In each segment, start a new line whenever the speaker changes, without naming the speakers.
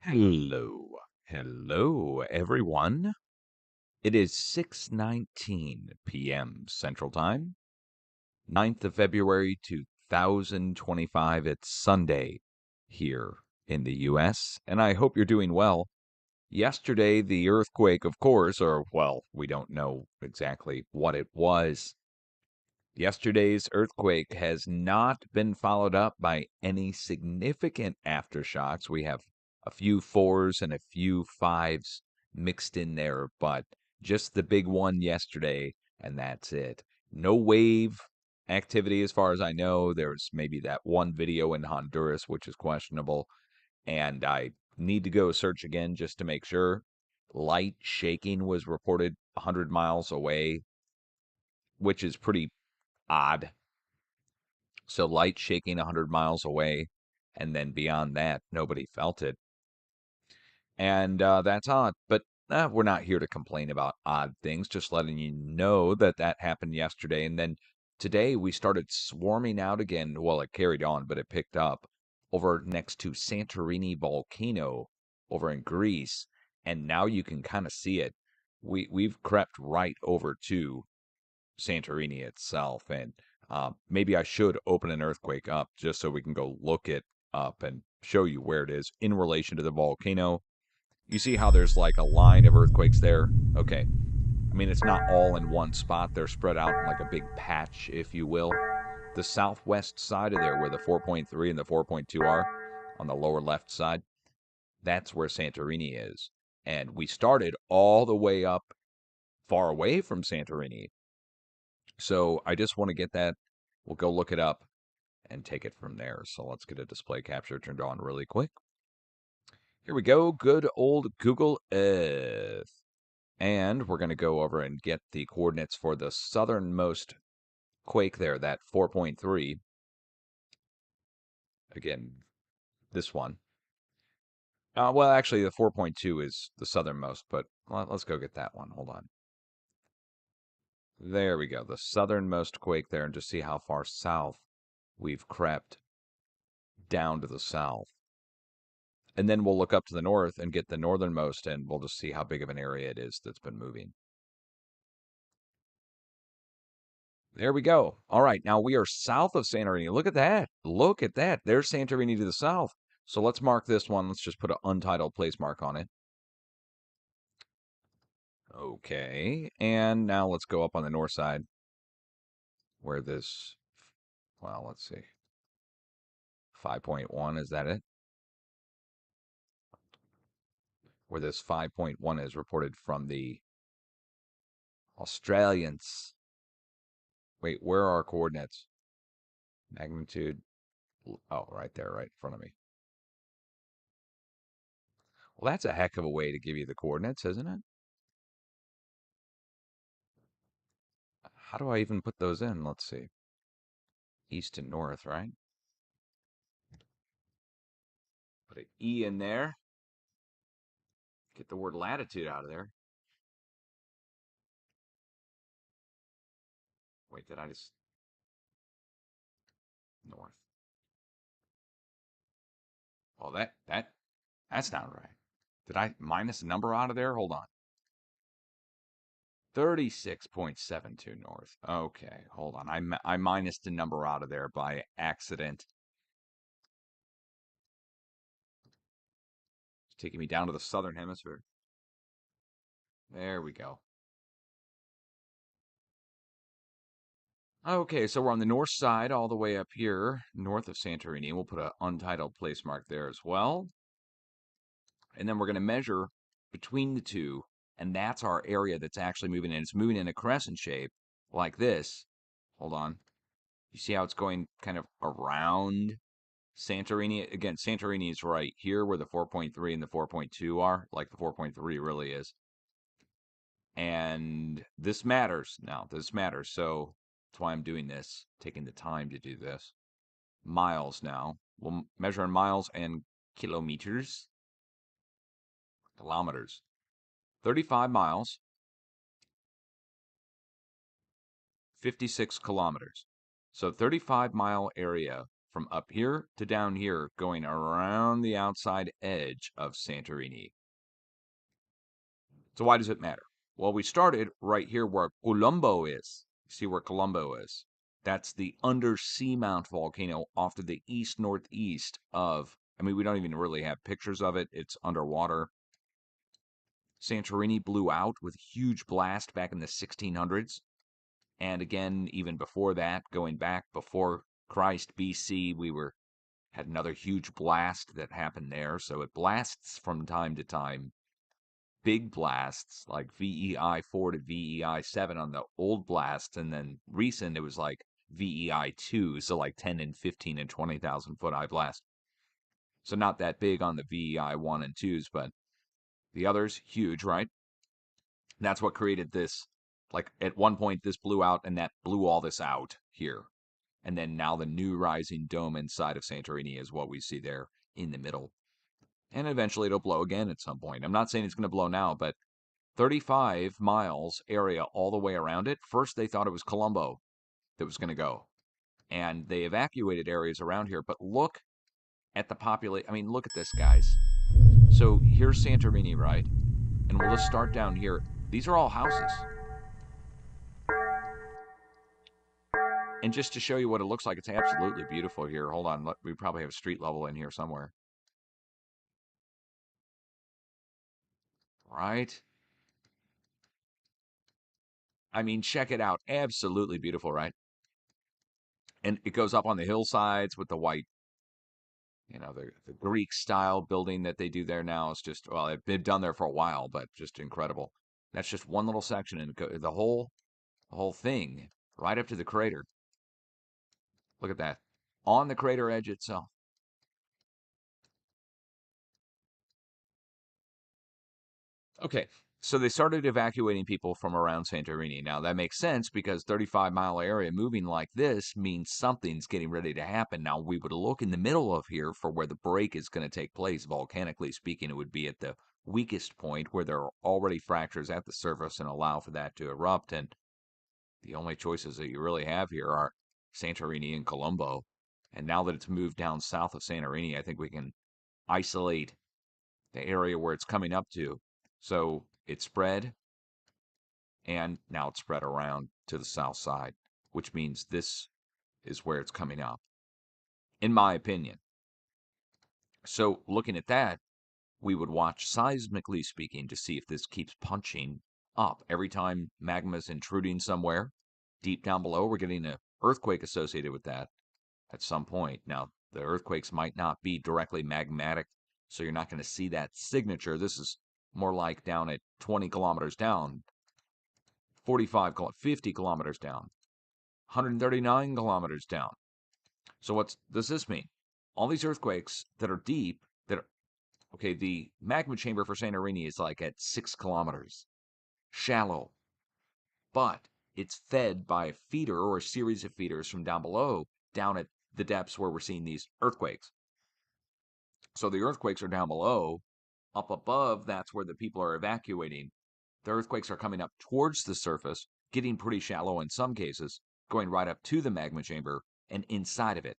Hello. Hello, everyone. It is 6:19 p.m. Central Time, 9th of February 2025. It's Sunday here in the US, and I hope you're doing well. Yesterday, the earthquake, of course, or well, we don't know exactly what it was. Yesterday's earthquake has not been followed up by any significant aftershocks. We have a few fours and a few fives mixed in there, but just the big one yesterday, and that's it. No wave activity as far as I know. There's maybe that one video in Honduras, which is questionable, and I need to go search again just to make sure. Light shaking was reported 100 miles away, which is pretty odd. So light shaking 100 miles away, and then beyond that, nobody felt it. And that's odd. But we're not here to complain about odd things, just letting you know that that happened yesterday. And then today we started swarming out again. Well, it carried on, but it picked up over next to Santorini volcano over in Greece. And now you can kind of see it. We've crept right over to Santorini itself. And maybe I should open an earthquake up just so we can go look it up and show you where it is in relation to the volcano. You see how there's like a line of earthquakes there? Okay. I mean, it's not all in one spot. They're spread out like a big patch, if you will. The southwest side of there, where the 4.3 and the 4.2 are, on the lower left side, that's where Santorini is. And we started all the way up far away from Santorini. So I just want to get that. We'll go look it up and take it from there. So let's get a display capture turned on really quick. Here we go. Good old Google Earth. And we're going to go over and get the coordinates for the southernmost quake there, that 4.3. Again, this one. Well, actually, the 4.2 is the southernmost, but let's go get that one. Hold on. There we go. The southernmost quake there, and just see how far south we've crept down to the south. And then we'll look up to the north and get the northernmost, and we'll just see how big of an area it is that's been moving. There we go. All right, now we are south of Santorini. Look at that. Look at that. There's Santorini to the south. So let's mark this one. Let's just put an untitled place mark on it. Okay, and now let's go up on the north side where this, well, let's see. 5.1, is that it? Where this 5.1 is reported from the Australians. Wait, where are our coordinates? Magnitude. Oh, right there, right in front of me. Well, that's a heck of a way to give you the coordinates, isn't it? How do I even put those in? Let's see. East and north, right? Put an E in there. Get the word latitude out of there. Wait, did I just... North. Oh, that's not right. Did I minus a number out of there? Hold on. 36.72 north. Okay, hold on. I minused the number out of there by accident. It's taking me down to the southern hemisphere. There we go. Okay, so we're on the north side all the way up here, north of Santorini. We'll put an untitled place mark there as well. And then we're going to measure between the two, and that's our area that's actually moving in. It's moving in a crescent shape like this. Hold on. You see how it's going kind of around Santorini? Again, Santorini is right here where the 4.3 and the 4.2 are, like the 4.3 really is. And this matters now. This matters. So that's why I'm doing this, taking the time to do this. Miles now. We'll measure in miles and kilometers. Kilometers. 35 miles, 56 kilometers. So 35-mile area, from up here to down here, going around the outside edge of Santorini. So why does it matter? Well, we started right here where Colombo is. See where Colombo is? That's the under seamount volcano off to the east-northeast of, I mean, we don't even really have pictures of it. It's underwater. Santorini blew out with a huge blast back in the 1600s. And again, even before that, going back before Christ BC, had another huge blast that happened there. So it blasts from time to time. Big blasts like VEI 4 to VEI 7 on the old blasts, and then recent it was like VEI 2, so like 10 and 15 and 20,000 foot eye blast. So not that big on the VEI 1 and 2s, but the others huge, right? That's what created this. Like at one point, this blew out, and that blew all this out here. And then now the new rising dome inside of Santorini is what we see there in the middle. And eventually it'll blow again at some point. I'm not saying it's going to blow now, but 35 miles area all the way around it. First, they thought it was Colombo that was going to go. And they evacuated areas around here. But look at the population. I mean, look at this, guys. So here's Santorini, right? And we'll just start down here. These are all houses. And just to show you what it looks like, it's absolutely beautiful here. Hold on. We probably have street level in here somewhere. Right? I mean, check it out. Absolutely beautiful, right? And it goes up on the hillsides with the white, the Greek style building that they do there now is just, well, it's been done there for a while, but just incredible. That's just one little section, and the whole thing right up to the crater. Look at that. On the crater edge itself. Okay, so they started evacuating people from around Santorini. Now, that makes sense because 35-mile area moving like this means something's getting ready to happen. Now, we would look in the middle of here for where the break is going to take place. Volcanically speaking, it would be at the weakest point where there are already fractures at the surface and allow for that to erupt. And the only choices that you really have here are Santorini and Colombo. And now that it's moved down south of Santorini, I think we can isolate the area where it's coming up to. So it spread, and now it's spread around to the south side, which means this is where it's coming up, in my opinion. So looking at that, we would watch seismically speaking to see if this keeps punching up. Every time magma is intruding somewhere deep down below, we're getting an earthquake associated with that at some point. Now, the earthquakes might not be directly magmatic, so you're not going to see that signature. This is more like down at 20 kilometers down, 45, 50 kilometers down, 139 kilometers down. So what does this mean? All these earthquakes that are deep, okay, the magma chamber for Santorini is like at 6 kilometers, shallow, but it's fed by a feeder or a series of feeders from down below, down at the depths where we're seeing these earthquakes. So the earthquakes are down below. Up above, that's where the people are evacuating. The earthquakes are coming up towards the surface, getting pretty shallow in some cases, going right up to the magma chamber and inside of it.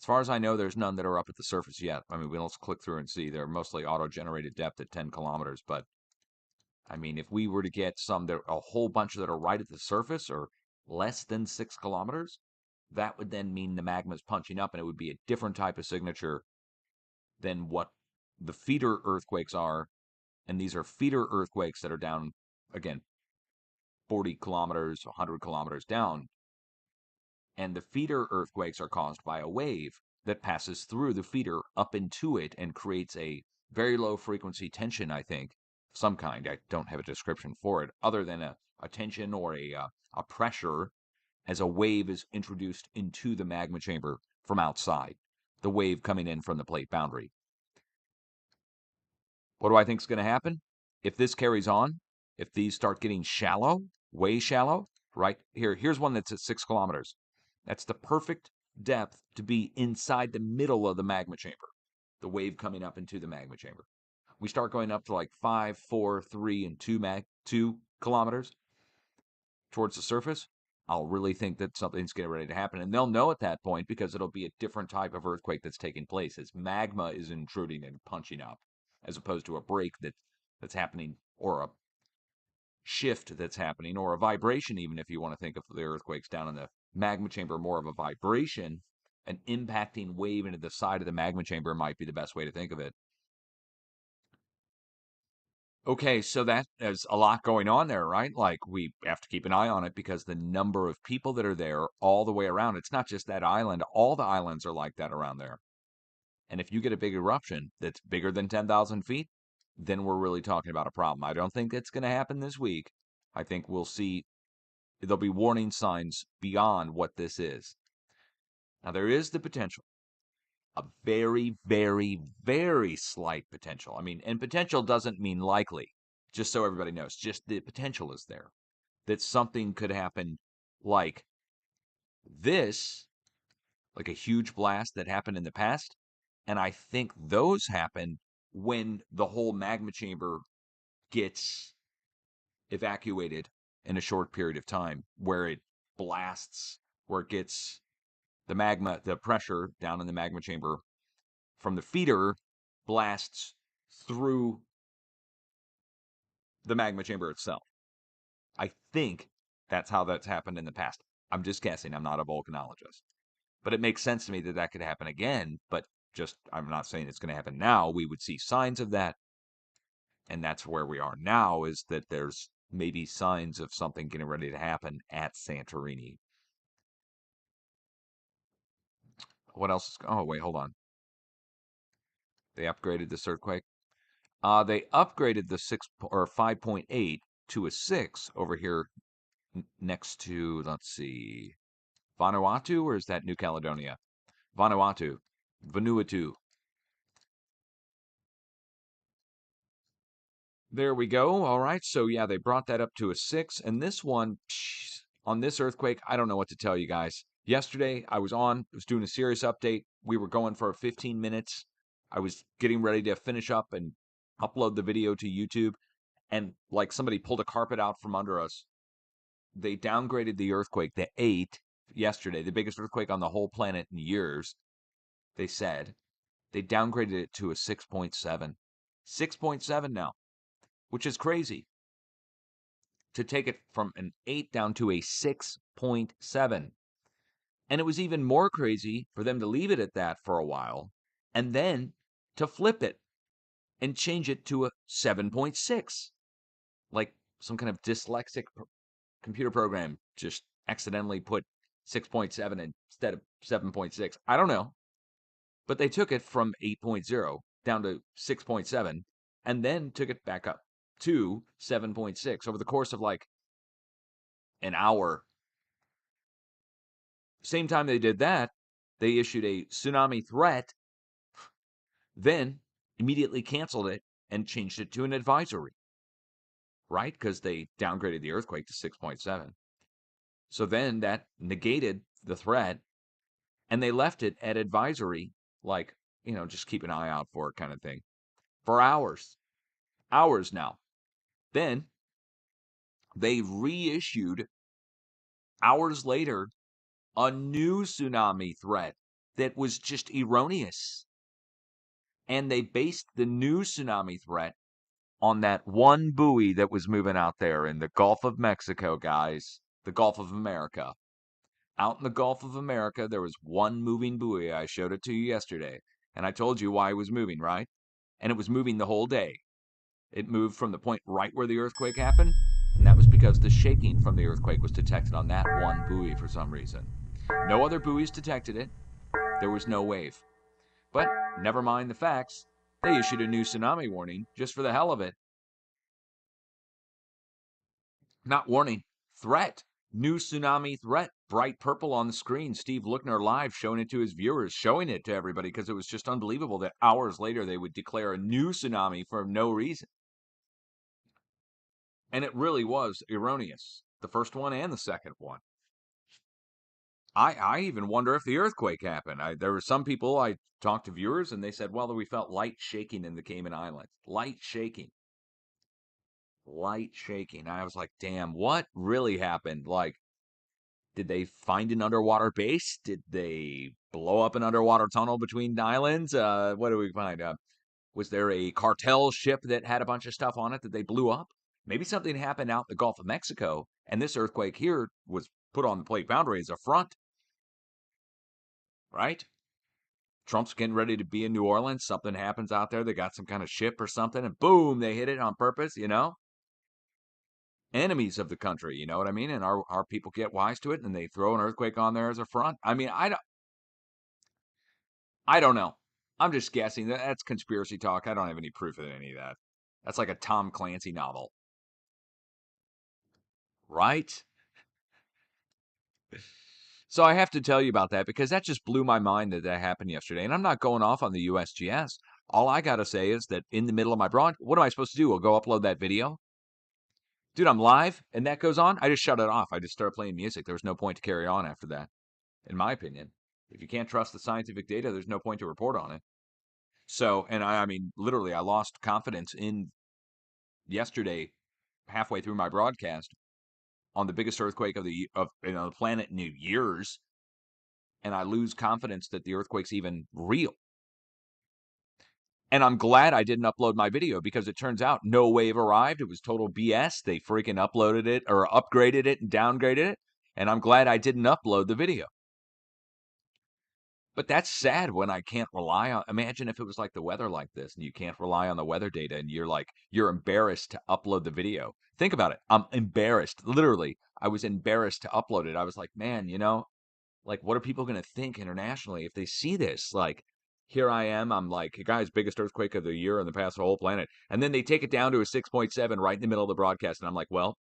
As far as I know, there's none that are up at the surface yet. I mean, let's click through and see. They're mostly auto-generated depth at 10 kilometers. But, I mean, if we were to get a whole bunch that are right at the surface or less than 6 kilometers, that would then mean the magma's punching up, and it would be a different type of signature than what the feeder earthquakes are. And these are feeder earthquakes that are down, again, 40 kilometers, 100 kilometers down. And the feeder earthquakes are caused by a wave that passes through the feeder up into it and creates a very low frequency tension, I think, some kind. I don't have a description for it, other than a tension or a pressure as a wave is introduced into the magma chamber from outside, the wave coming in from the plate boundary. What do I think is going to happen? If this carries on, if these start getting shallow, way shallow, right? Here's one that's at 6 kilometers. That's the perfect depth to be inside the middle of the magma chamber, the wave coming up into the magma chamber. We start going up to like 5, 4, 3, and 2 kilometers towards the surface. I'll really think that something's getting ready to happen. And they'll know at that point because it'll be a different type of earthquake that's taking place as magma is intruding and punching up, as opposed to a break that's happening, or a shift that's happening, or a vibration, even if you want to think of the earthquakes down in the magma chamber more of a vibration. An impacting wave into the side of the magma chamber might be the best way to think of it. Okay, so that there's a lot going on there, right? Like, we have to keep an eye on it because the number of people that are there all the way around, it's not just that island, all the islands are like that around there. And if you get a big eruption that's bigger than 10,000 feet, then we're really talking about a problem. I don't think it's going to happen this week. I think we'll see there'll be warning signs beyond what this is. Now, there is the potential, a very, very, very slight potential. I mean, and potential doesn't mean likely, just so everybody knows. Just the potential is there that something could happen like this, like a huge blast that happened in the past. And I think those happen when the whole magma chamber gets evacuated in a short period of time, where it blasts, where it gets the magma, the pressure down in the magma chamber from the feeder blasts through the magma chamber itself. I think that's how that's happened in the past. I'm just guessing. I'm not a volcanologist. But it makes sense to me that that could happen again. But just, I'm not saying it's going to happen now. We would see signs of that. And that's where we are now, is that there's maybe signs of something getting ready to happen at Santorini. What else is, oh, wait, hold on. They upgraded this earthquake. They upgraded the 6 or 5.8 to a 6 over here next to, let's see, Vanuatu, or is that New Caledonia? Vanuatu. Vanuatu. There we go. All right. So, yeah, they brought that up to a 6. And this one, on this earthquake, I don't know what to tell you guys. Yesterday, I was doing a serious update. We were going for 15 minutes. I was getting ready to finish up and upload the video to YouTube. And like somebody pulled a carpet out from under us. They downgraded the earthquake, the 8, yesterday, the biggest earthquake on the whole planet in years, they said. They downgraded it to a 6.7. 6.7 now, which is crazy. To take it from an 8 down to a 6.7. And it was even more crazy for them to leave it at that for a while and then to flip it and change it to a 7.6. Like some kind of dyslexic computer program just accidentally put 6.7 instead of 7.6. I don't know. But they took it from 8.0 down to 6.7 and then took it back up to 7.6 over the course of like an hour. Same time they did that, they issued a tsunami threat, then immediately canceled it and changed it to an advisory, right? Because they downgraded the earthquake to 6.7. So then that negated the threat, and they left it at advisory, like, just keep an eye out for it kind of thing, for hours. Hours now. Then they reissued, hours later, a new tsunami threat that was just erroneous. And they based the new tsunami threat on that one buoy that was moving out there in the Gulf of Mexico, guys. The Gulf of America. Out in the Gulf of America, there was one moving buoy. I showed it to you yesterday. And I told you why it was moving, right? And it was moving the whole day. It moved from the point right where the earthquake happened, and that was because the shaking from the earthquake was detected on that one buoy for some reason. No other buoys detected it. There was no wave. But never mind the facts. They issued a new tsunami warning just for the hell of it. Not warning, threat. New tsunami threat. Bright purple on the screen. Steve Lookner live showing it to his viewers, showing it to everybody because it was just unbelievable that hours later they would declare a new tsunami for no reason. And it really was erroneous, the first one and the second one. I even wonder if the earthquake happened. There were some people, I talked to viewers, and they said, well, we felt light shaking in the Cayman Islands. Light shaking. Light shaking. I was like, damn, what really happened? Like, Did they find an underwater base? Did they blow up an underwater tunnel between islands? What do we find? Was there a cartel ship that had a bunch of stuff on it that they blew up? Maybe something happened out in the Gulf of Mexico, and this earthquake here was put on the plate boundary as a front, right? Trump's getting ready to be in New Orleans. Something happens out there. They got some kind of ship or something, and boom, they hit it on purpose, Enemies of the country, you know what I mean? And our people get wise to it, and they throw an earthquake on there as a front. I mean, I don't know. I'm just guessing. That's conspiracy talk. I don't have any proof of any of that. That's like a Tom Clancy novel, right? So I have to tell you about that because that just blew my mind that happened yesterday. And I'm not going off on the USGS. All I got to say is that in the middle of my broad, what am I supposed to do? I'll go upload that video? Dude, I'm live and that goes on. I just shut it off. I just start playing music. There was no point to carry on after that, in my opinion. If you can't trust the scientific data, there's no point to report on it. So, and I mean, literally, I lost confidence in yesterday, halfway through my broadcast, on the biggest earthquake of the planet in years, and I lose confidence that the earthquake's even real. And I'm glad I didn't upload my video because it turns out no wave arrived. It was total BS. They freaking uploaded it or upgraded it and downgraded it. And I'm glad I didn't upload the video. But that's sad when I can't rely on. Imagine if it was like the weather like this and you can't rely on the weather data and you're embarrassed to upload the video. Think about it. I'm embarrassed. Literally, I was embarrassed to upload it. I was like, man, like, what are people going to think internationally if they see this? Like, here I am. I'm like, guys, biggest earthquake of the year in the past the whole planet. And then they take it down to a 6.7 right in the middle of the broadcast. And I'm like, well,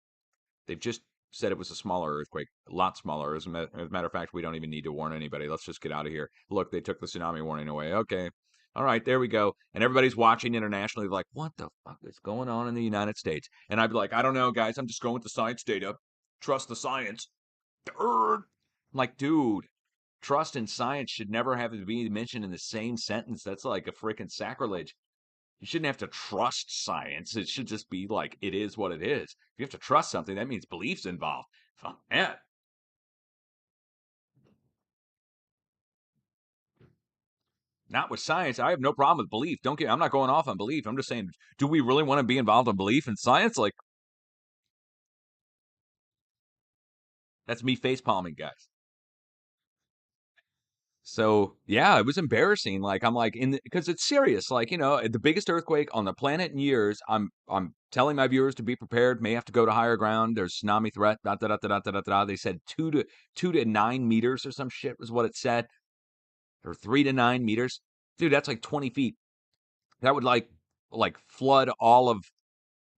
they've just said it was a smaller earthquake, a lot smaller. As a matter of fact, we don't even need to warn anybody. Let's just get out of here. Look, they took the tsunami warning away. Okay. All right, there we go. And everybody's watching internationally, like, what the fuck is going on in the United States? And I'd be like, I don't know, guys. I'm just going with the science data. Trust the science. I'm like, dude, trust and science should never have to be mentioned in the same sentence. That's like a freaking sacrilege. You shouldn't have to trust science. It should just be like, it is what it is. If you have to trust something, that means beliefs involved. Fuck that. Not with science. I have no problem with belief. I'm not going off on belief. I'm just saying, do we really want to be involved in belief in science? Like, that's me face palming, guys. So yeah, it was embarrassing. Like I'm like because it's serious. Like the biggest earthquake on the planet in years. I'm telling my viewers to be prepared. May have to go to higher ground. There's tsunami threat. Da, da, da, da, da, da, da. They said 2 to 9 meters or some shit was what it said, or 3 to 9 meters. Dude, that's like 20 feet. That would like flood all of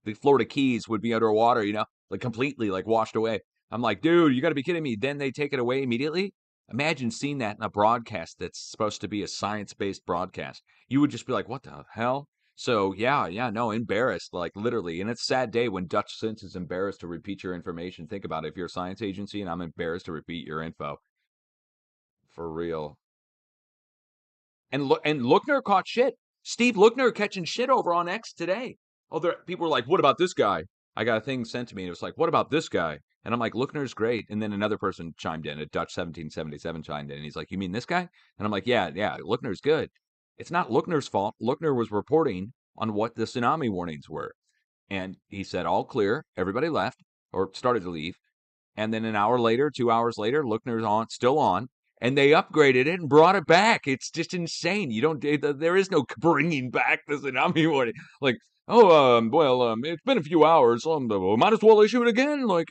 the Florida Keys would be underwater, like completely like washed away. I'm like, dude, you got to be kidding me. Then they take it away immediately. Imagine seeing that in a broadcast that's supposed to be a science-based broadcast. You would just be like, what the hell? So yeah, no, embarrassed, like literally. And it's a sad day when Dutch Sense is embarrassed to repeat your information. Think about it. If you're a science agency and I'm embarrassed to repeat your info. For real. And Lookner caught shit. Steve Lookner catching shit over on X today. Oh, people were like, "What about this guy?" I got a thing sent to me. And it was like, "What about this guy?" And I'm like, "Lookner's great." And then another person chimed in. A Dutch 1777 chimed in. And he's like, "You mean this guy?" And I'm like, "Yeah. Lookner's good." It's not Lookner's fault. Lookner was reporting on what the tsunami warnings were, and he said all clear. Everybody left or started to leave. And then an hour later, 2 hours later, Lookner's still on, and they upgraded it and brought it back. It's just insane. You don't, there is no bringing back the tsunami warning. Like, oh, well, it's been a few hours. We might as well issue it again. Like,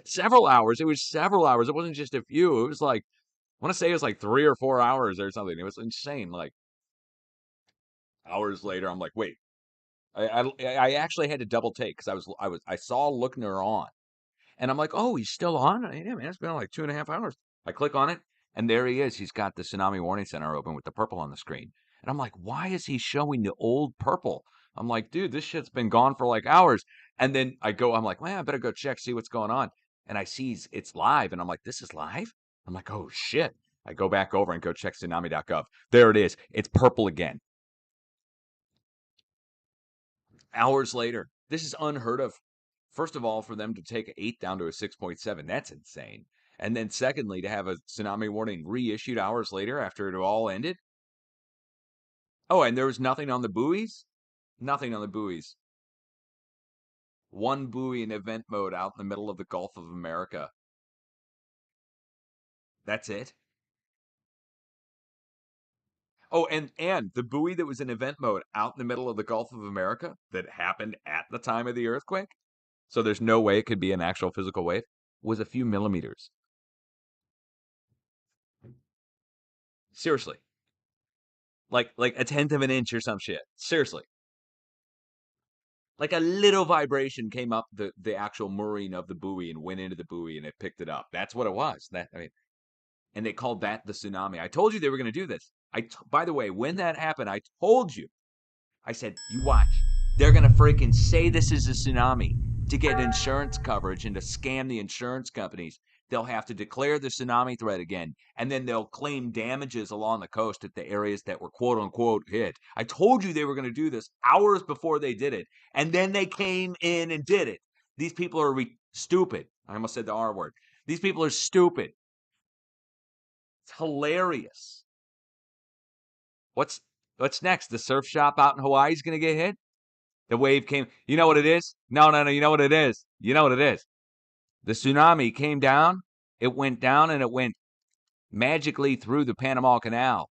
several hours. It was several hours. It wasn't just a few. It was like, I want to say it was like 3 or 4 hours or something. It was insane. Like, hours later, I'm like, wait. I actually had to double take because I saw Lookner on. And I'm like, oh, he's still on? Yeah, man, it's been like 2.5 hours. I click on it, and there he is. He's got the Tsunami Warning Center open with the purple on the screen. And I'm like, why is he showing the old purple? I'm like, dude, this shit's been gone for like hours. And then I'm like, man, I better go check, see what's going on. And I see it's live, and I'm like, this is live? I'm like, oh, shit. I go back over and go check tsunami.gov. There it is. It's purple again. Hours later. This is unheard of first of all, for them to take an 8 down to a 6.7, that's insane. And then secondly, to have a tsunami warning reissued hours later after it all ended. Oh, and there was nothing on the buoys? Nothing on the buoys. One buoy in event mode out in the middle of the Gulf of America. That's it. Oh, and the buoy that was in event mode out in the middle of the Gulf of America that happened at the time of the earthquake, so there's no way it could be an actual physical wave, was a few millimeters. Seriously. Like a tenth of an inch or some shit. Seriously. Like a little vibration came up the actual mooring of the buoy and went into the buoy and it picked it up. That's what it was. And they called that the tsunami. I told you they were going to do this. By the way, when that happened, I told you. I said, you watch. They're going to freaking say this is a tsunami to get insurance coverage and to scam the insurance companies. They'll have to declare the tsunami threat again, and then they'll claim damages along the coast at the areas that were quote unquote hit. I told you they were going to do this hours before they did it, and then they came in and did it. These people are stupid. I almost said the R word. These people are stupid. It's hilarious. What's next? The surf shop out in Hawaii is going to get hit? The wave came. You know what it is? No. You know what it is? You know what it is? The tsunami came down. It went down and it went magically through the Panama Canal.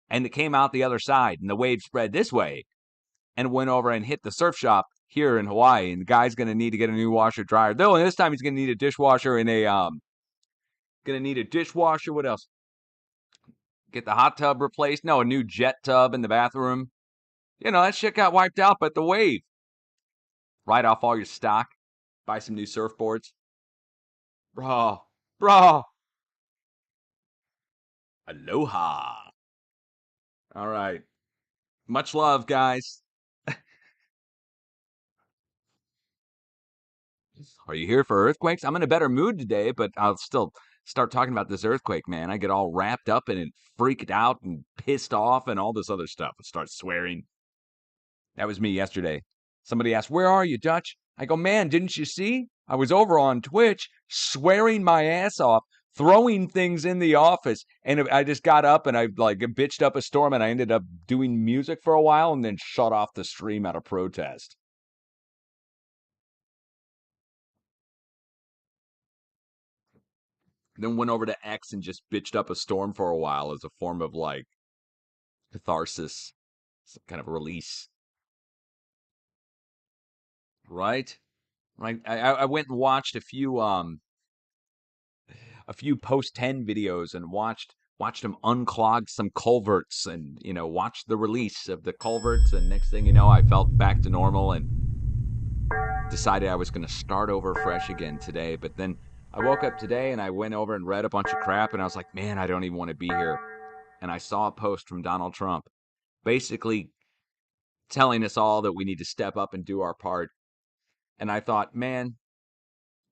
And it came out the other side. And the wave spread this way and went over and hit the surf shop here in Hawaii. And the guy's going to need to get a new washer dryer. Though, and this time he's going to need a dishwasher and what else? Get the hot tub replaced. No, a new jet tub in the bathroom. You know, that shit got wiped out by the wave. Write off all your stock. Buy some new surfboards. Bro. Aloha. All right. Much love, guys. Are you here for earthquakes? I'm in a better mood today, but I'll still start talking about this earthquake, man. I get all wrapped up in it, freaked out and pissed off and all this other stuff. I start swearing. That was me yesterday. Somebody asked, "Where are you, Dutch?" I go, "Man, didn't you see? I was over on Twitch swearing my ass off, throwing things in the office, and I just got up and I like bitched up a storm and I ended up doing music for a while and then shut off the stream out of protest." Then went over to X and just bitched up a storm for a while as a form of like catharsis, some kind of release. Right? Right. I went and watched a few post 10 videos and watched them unclog some culverts and watched the release of the culverts, and next thing you know I felt back to normal and decided I was going to start over fresh again today. But then I woke up today and I went over and read a bunch of crap and I was like, man, I don't even want to be here. And I saw a post from Donald Trump basically telling us all that we need to step up and do our part. And I thought, man,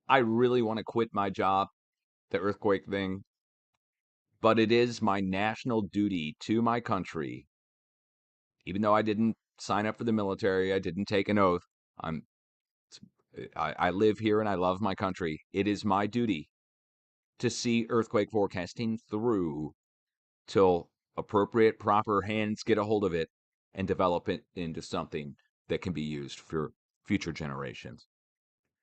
I really want to quit my job, the earthquake thing, but it is my national duty to my country. Even though I didn't sign up for the military, I didn't take an oath. I live here and I love my country. It is my duty to see earthquake forecasting through till appropriate, proper hands get a hold of it and develop it into something that can be used for future generations.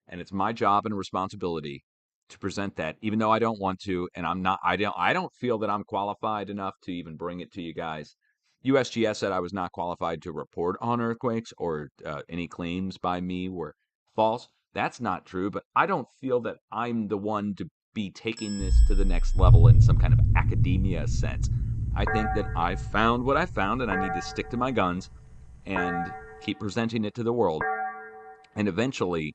And it's my job and responsibility to present that, even though I don't want to, and I don't feel that I'm qualified enough to even bring it to you guys. USGS said I was not qualified to report on earthquakes, or any claims by me were false. That's not true, but I don't feel that I'm the one to be taking this to the next level in some kind of academia sense. I think that I've found what I found, and I need to stick to my guns and keep presenting it to the world. And eventually,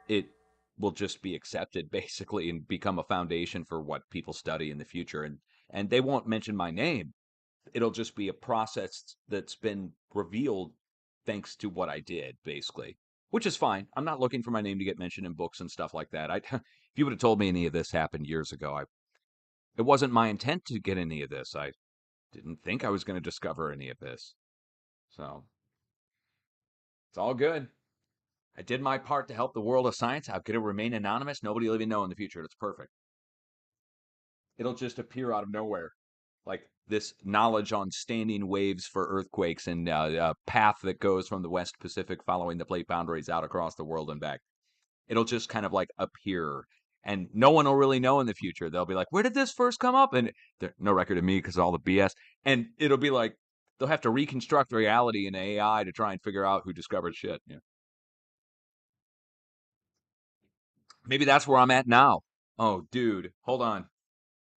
it will just be accepted basically and become a foundation for what people study in the future. And they won't mention my name. It'll just be a process that's been revealed thanks to what I did, basically, which is fine. I'm not looking for my name to get mentioned in books and stuff like that. If you would have told me any of this happened years ago, it wasn't my intent to get any of this. I didn't think I was going to discover any of this. So it's all good. I did my part to help the world of science. How could it remain anonymous? Nobody will even know in the future. It's perfect. It'll just appear out of nowhere. Like this knowledge on standing waves for earthquakes and a path that goes from the West Pacific following the plate boundaries out across the world and back. It'll just kind of like appear. And no one will really know in the future. They'll be like, where did this first come up? And no record of me because of all the BS. And it'll be like, they'll have to reconstruct reality in AI to try and figure out who discovered shit. Yeah. Maybe that's where I'm at now. Oh, dude, hold on.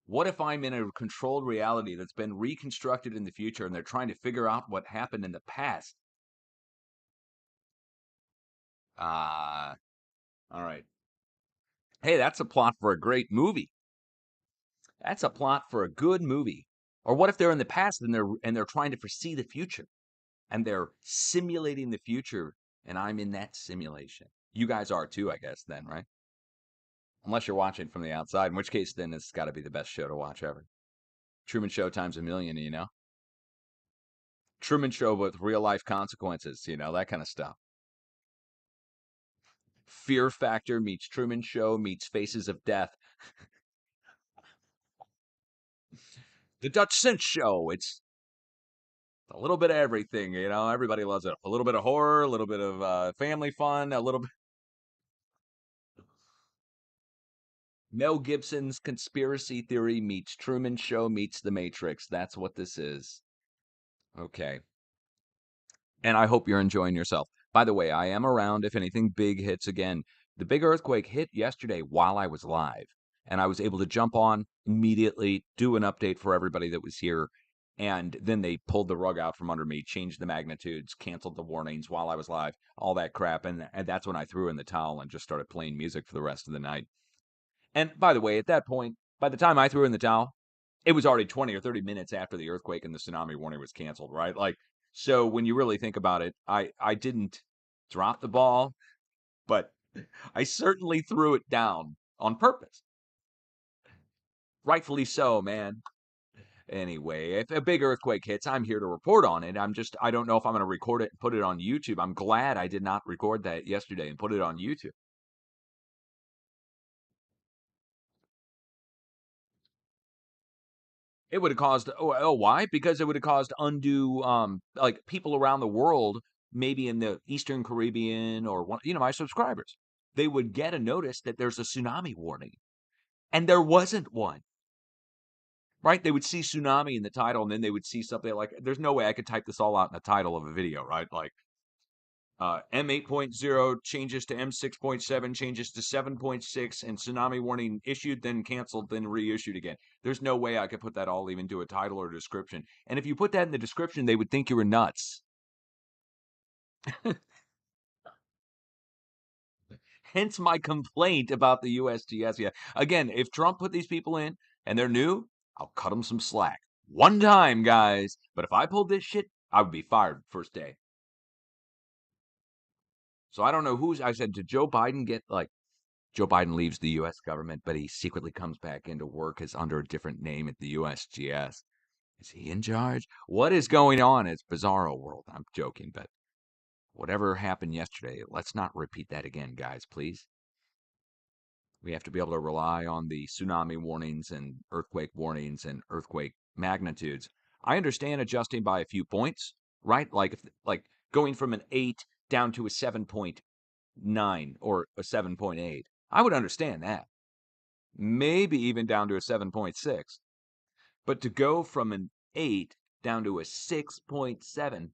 What if I'm in a controlled reality that's been reconstructed in the future and they're trying to figure out what happened in the past? All right. Hey, that's a plot for a great movie. That's a plot for a good movie. Or what if they're in the past and they're trying to foresee the future and they're simulating the future and I'm in that simulation. You guys are too, I guess, then, right? Unless you're watching from the outside, in which case then it's got to be the best show to watch ever. Truman Show times a million, you know? Truman Show with real life consequences, you know, that kind of stuff. Fear Factor meets Truman Show meets Faces of Death. The Dutch Cinch Show. It's a little bit of everything, you know. Everybody loves it. A little bit of horror, a little bit of family fun, a little bit. Mel Gibson's conspiracy theory meets Truman Show meets The Matrix. That's what this is. Okay. And I hope you're enjoying yourself. By the way, I am around if anything big hits again. The big earthquake hit yesterday while I was live, and I was able to jump on immediately, do an update for everybody that was here, and then they pulled the rug out from under me, changed the magnitudes, canceled the warnings while I was live, all that crap, and that's when I threw in the towel and just started playing music for the rest of the night. And by the way, at that point, by the time I threw in the towel, it was already 20 or 30 minutes after the earthquake and the tsunami warning was canceled, right? Like, so when you really think about it, I didn't drop the ball, but I certainly threw it down on purpose. Rightfully so, man. Anyway, if a big earthquake hits, I'm here to report on it. I don't know if I'm going to record it and put it on YouTube. I'm glad I did not record that yesterday and put it on YouTube. It would have caused, why? Because it would have caused undue, like people around the world, maybe in the Eastern Caribbean or one, you know, my subscribers, they would get a notice that there's a tsunami warning, and there wasn't one. Right? They would see tsunami in the title, and then they would see something like, there's no way I could type this all out in the title of a video, right? Like, M8.0 changes to M6.7, changes to 7.6, and tsunami warning issued, then canceled, then reissued again. There's no way I could put that all even to a title or description. And if you put that in the description, they would think you were nuts. Hence my complaint about the USGS. Yeah. Again, if Trump put these people in and they're new, I'll cut them some slack. One time, guys. But if I pulled this shit, I would be fired first day. So I don't know I said, did Joe Biden get like, Joe Biden leaves the U.S. government, but he secretly comes back into work as under a different name at the USGS. Is he in charge? What is going on? It's bizarro world. I'm joking, but whatever happened yesterday, let's not repeat that again, guys, please. We have to be able to rely on the tsunami warnings and earthquake warnings and earthquake magnitudes. I understand adjusting by a few points, right? Like going from an 8 down to a 7.9 or a 7.8. I would understand that. Maybe even down to a 7.6. But to go from an 8 down to a 6.7,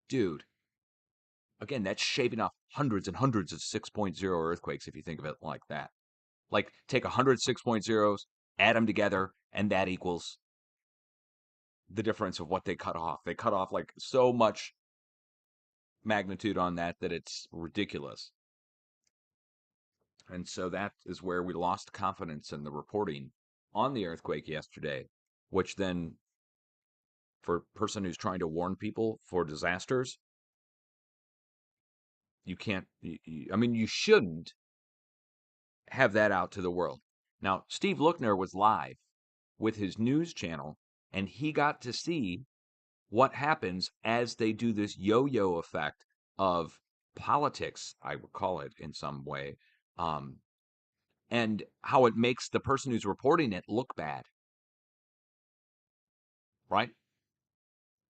dude, again, that's shaving off hundreds and hundreds of 6.0 earthquakes if you think of it like that. Like, take 100 6.0s, add them together, and that equals the difference of what they cut off. They cut off like so much magnitude on that it's ridiculous. And so that is where we lost confidence in the reporting on the earthquake yesterday, which then, for a person who's trying to warn people for disasters, you can't, I mean, you shouldn't have that out to the world. Now, Steve Lookner was live with his news channel, and he got to see what happens as they do this yo-yo effect of politics, I would call it in some way, um, and how it makes the person who's reporting it look bad, right?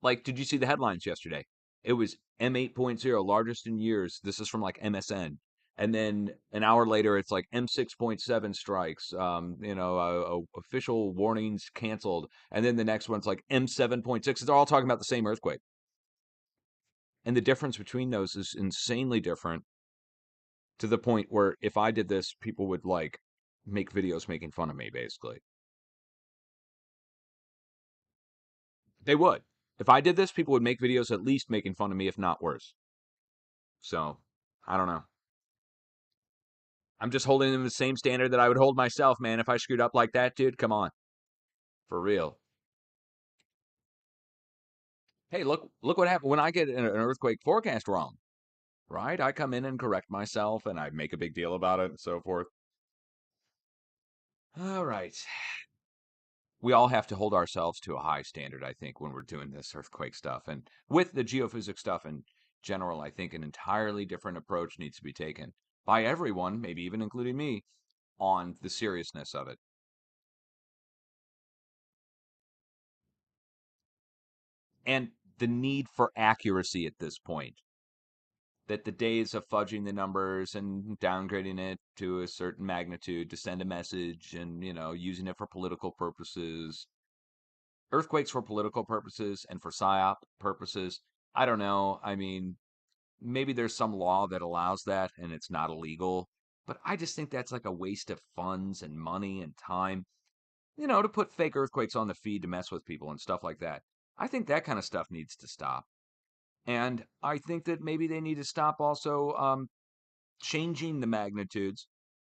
Like, did you see the headlines yesterday? It was M8.0, largest in years. This is from like MSN. And then an hour later, it's like M6.7 strikes, official warnings canceled. And then the next one's like M7.6. They're all talking about the same earthquake. And the difference between those is insanely different, to the point where if I did this, people would like make videos making fun of me, basically. They would. If I did this, people would make videos at least making fun of me, if not worse. So, I don't know. I'm just holding them the same standard that I would hold myself, man. If I screwed up like that, dude, come on. For real. Hey, look what happened when I get an earthquake forecast wrong, right? I come in and correct myself and I make a big deal about it and so forth. All right. We all have to hold ourselves to a high standard, I think, when we're doing this earthquake stuff. And with the geophysics stuff in general, I think an entirely different approach needs to be taken by everyone, maybe even including me, on the seriousness of it. And the need for accuracy at this point. That the days of fudging the numbers and downgrading it to a certain magnitude to send a message and, using it for political purposes, earthquakes for political purposes and for psyop purposes, I don't know. I mean, maybe there's some law that allows that and it's not illegal, but I just think that's like a waste of funds and money and time, to put fake earthquakes on the feed to mess with people and stuff like that. I think that kind of stuff needs to stop. And I think that maybe they need to stop also changing the magnitudes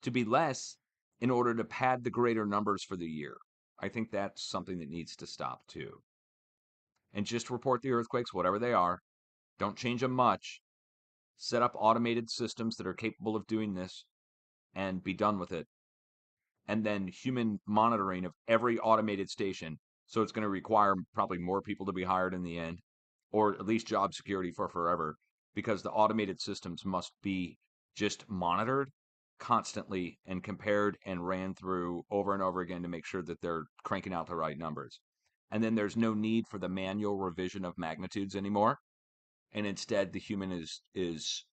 to be less in order to pad the greater numbers for the year. I think that's something that needs to stop too. And just report the earthquakes, whatever they are. Don't change them much. Set up automated systems that are capable of doing this and be done with it. And then human monitoring of every automated station. So it's going to require probably more people to be hired in the end, or at least job security for forever, because the automated systems must be just monitored constantly and compared and ran through over and over again to make sure that they're cranking out the right numbers. And then there's no need for the manual revision of magnitudes anymore. And instead the human is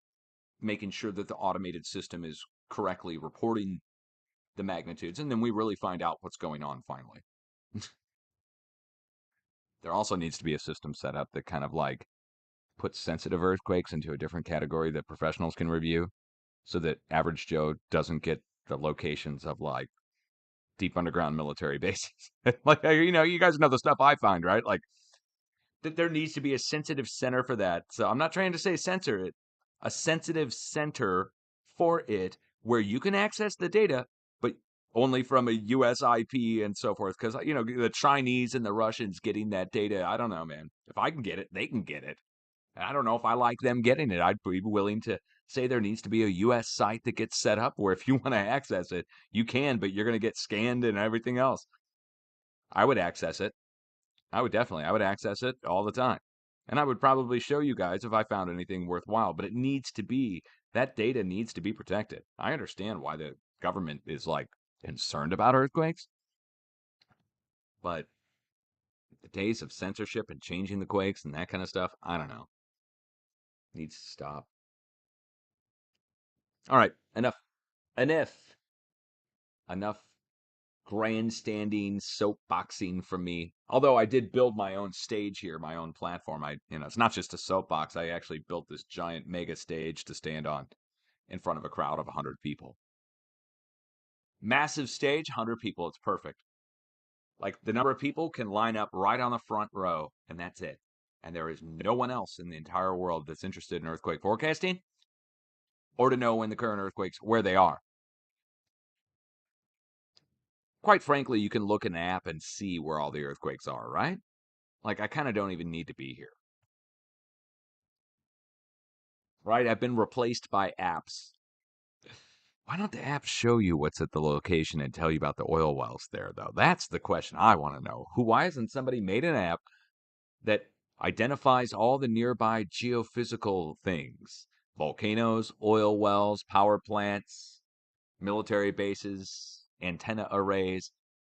making sure that the automated system is correctly reporting the magnitudes, and then we really find out what's going on finally. There also needs to be a system set up that kind of like puts sensitive earthquakes into a different category that professionals can review, so that average Joe doesn't get the locations of like deep underground military bases. Like, you guys know the stuff I find, right? Like, that there needs to be a sensitive center for that. So I'm not trying to say censor it, a sensitive center for it where you can access the data, but only from a US IP and so forth. Because, the Chinese and the Russians getting that data, I don't know, man. If I can get it, they can get it. And I don't know if I like them getting it. I'd be willing to say there needs to be a US site that gets set up where if you want to access it, you can, but you're going to get scanned and everything else. I would access it. I would access it all the time. And I would probably show you guys if I found anything worthwhile, but that data needs to be protected. I understand why the government is like concerned about earthquakes, but the days of censorship and changing the quakes and that kind of stuff, I don't know. Needs to stop. All right, enough. Enough. Enough grandstanding soapboxing from me. Although I did build my own stage here, my own platform. It's not just a soapbox. I actually built this giant mega stage to stand on in front of a crowd of 100 people. Massive stage, 100 people. It's perfect. Like, the number of people can line up right on the front row, and that's it. And there is no one else in the entire world that's interested in earthquake forecasting or to know when the current earthquakes, where they are. Quite frankly, you can look in an app and see where all the earthquakes are, right? Like, I kind of don't even need to be here, right? I've been replaced by apps. Why don't the apps show you what's at the location and tell you about the oil wells there, though? That's the question I want to know. Why hasn't somebody made an app that identifies all the nearby geophysical things volcanoes, oil wells, power plants, military bases, antenna arrays,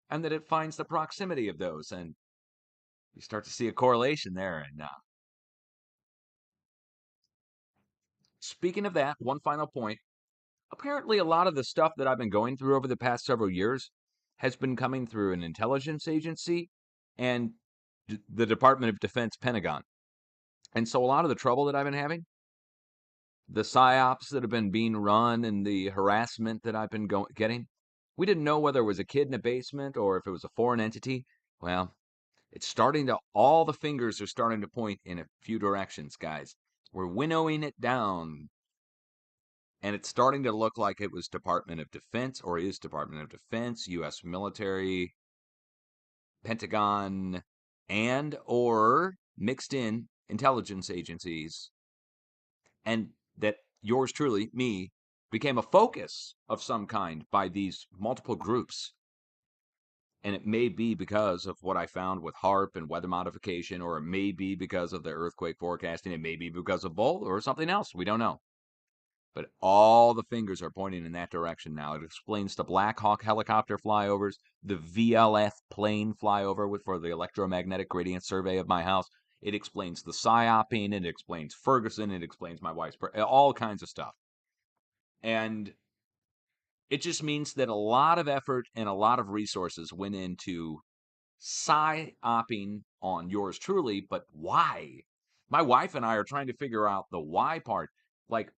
and that it finds the proximity of those. And you start to see a correlation there. And speaking of that, one final point. Apparently, a lot of the stuff that I've been going through over the past several years has been coming through an intelligence agency and the Department of Defense Pentagon. And so a lot of the trouble that I've been having, the psyops that have been being run and the harassment that I've been getting, we didn't know whether it was a kid in a basement or if it was a foreign entity. Well, it's starting to, all the fingers are starting to point in a few directions, guys. We're winnowing it down. And it's starting to look like it was Department of Defense or is Department of Defense, U.S. military, Pentagon, and or mixed in intelligence agencies, and that yours truly, me, became a focus of some kind by these multiple groups. And it may be because of what I found with HARP and weather modification, or it may be because of the earthquake forecasting. It may be because of both or something else. We don't know. But all the fingers are pointing in that direction now. It explains the Black Hawk helicopter flyovers, the VLF plane flyover for the electromagnetic gradient survey of my house. It explains the psyoping. It explains Ferguson. It explains my wife's, all kinds of stuff. And it just means that a lot of effort and a lot of resources went into psyoping on yours truly. But why? My wife and I are trying to figure out the why part. Like,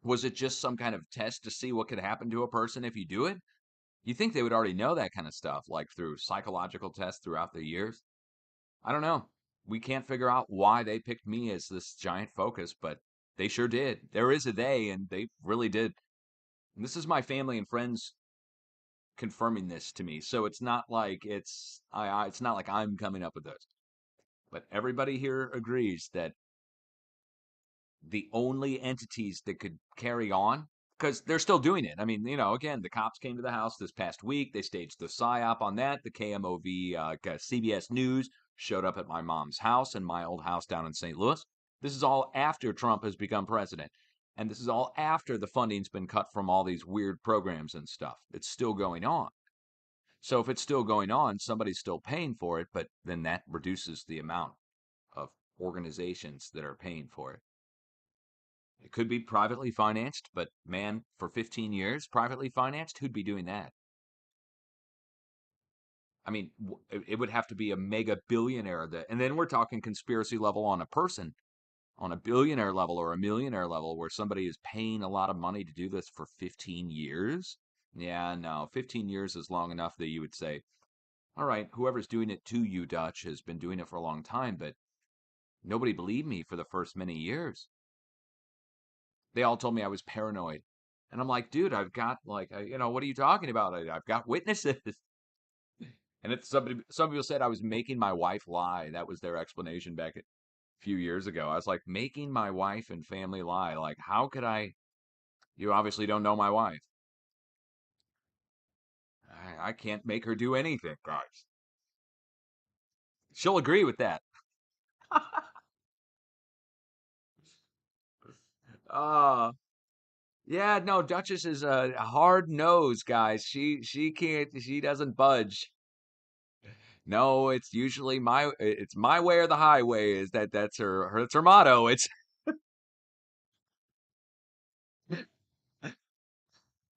was it just some kind of test to see what could happen to a person if you do it? You think they would already know that kind of stuff, like through psychological tests throughout the years? I don't know. We can't figure out why they picked me as this giant focus, but they sure did. There is a they, and they really did. And this is my family and friends confirming this to me, so it's not like it's not like I'm coming up with this. But everybody here agrees that the only entities that could carry on, because they're still doing it. I mean, again, the cops came to the house this past week. They staged the psyop on that. The KMOV, CBS News showed up at my mom's house and my old house down in St. Louis. This is all after Trump has become president. And this is all after the funding's been cut from all these weird programs and stuff. It's still going on. So if it's still going on, somebody's still paying for it, but then that reduces the amount of organizations that are paying for it. It could be privately financed, but man, for 15 years, privately financed, who'd be doing that? I mean, it would have to be a mega billionaire and then we're talking conspiracy level on a person, on a billionaire level or a millionaire level, where somebody is paying a lot of money to do this for 15 years. Yeah, no, 15 years is long enough that you would say, all right, whoever's doing it to you, Dutch, has been doing it for a long time, but nobody believed me for the first many years. They all told me I was paranoid. And I'm like, dude, I've got what are you talking about? I've got witnesses. And it's some people said I was making my wife lie. That was their explanation back a few years ago. I was like, making my wife and family lie. Like, how could I? You obviously don't know my wife. I can't make her do anything, guys. She'll agree with that. Uh yeah, no, Duchess is a hard nose, guys. She doesn't budge. No, it's my way or the highway. That's her motto. It's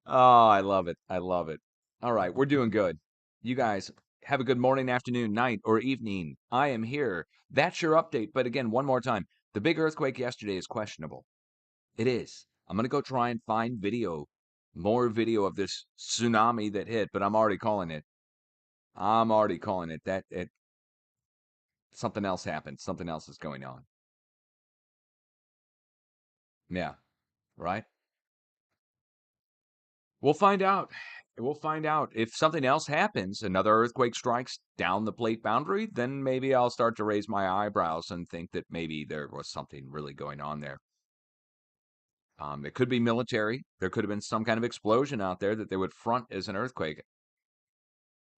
oh, I love it. I love it. All right, we're doing good. You guys have a good morning, afternoon, night, or evening. I am here. That's your update. But again, one more time. The big earthquake yesterday is questionable. It is. I'm gonna go try and find more video of this tsunami that hit, but I'm already calling it. I'm already calling it. Something else happened. Something else is going on. Yeah, right? We'll find out. We'll find out. If something else happens, another earthquake strikes down the plate boundary, then maybe I'll start to raise my eyebrows and think that maybe there was something really going on there. It could be military. There could have been some kind of explosion out there that they would front as an earthquake.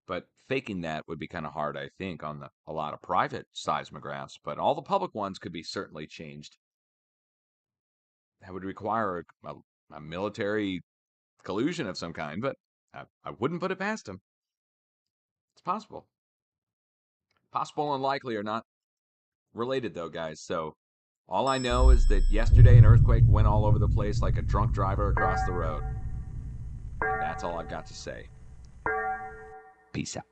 But faking that would be kind of hard, I think, on a lot of private seismographs. But all the public ones could be certainly changed. that would require a military collusion of some kind, but I wouldn't put it past him. It's possible. Possible and likely are not related, though, guys. So all I know is that yesterday an earthquake went all over the place like a drunk driver across the road. And that's all I've got to say. Peace out.